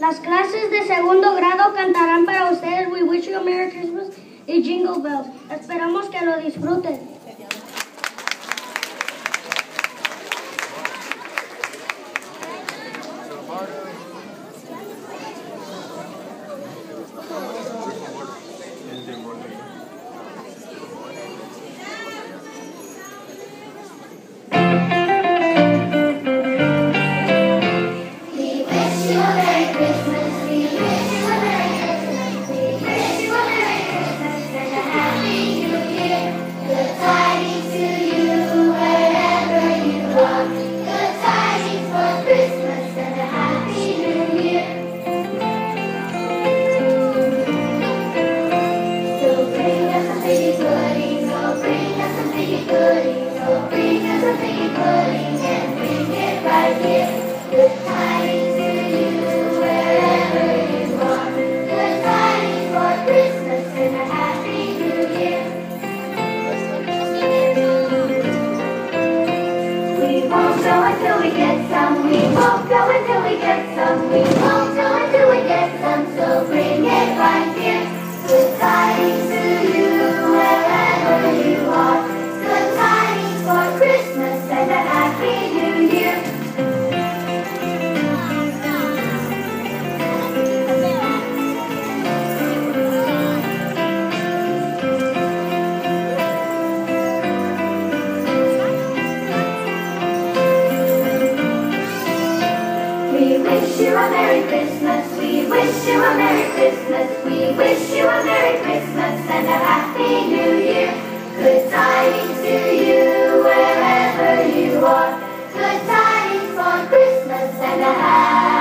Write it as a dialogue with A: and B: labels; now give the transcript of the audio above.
A: Las clases de segundo grado cantarán para ustedes We Wish You a Merry Christmas y Jingle Bells. Esperamos que lo disfruten.
B: Until we get some, we won't go until we get some, we won't go until we get some, so bring it right here. Good tidings to you wherever you are, good tidings for Christmas and a happy New Year. We wish you a Merry Christmas, we wish you a Merry Christmas, we wish you a Merry Christmas and a Happy New Year. Good tidings to you wherever you are, good tidings for Christmas and a Happy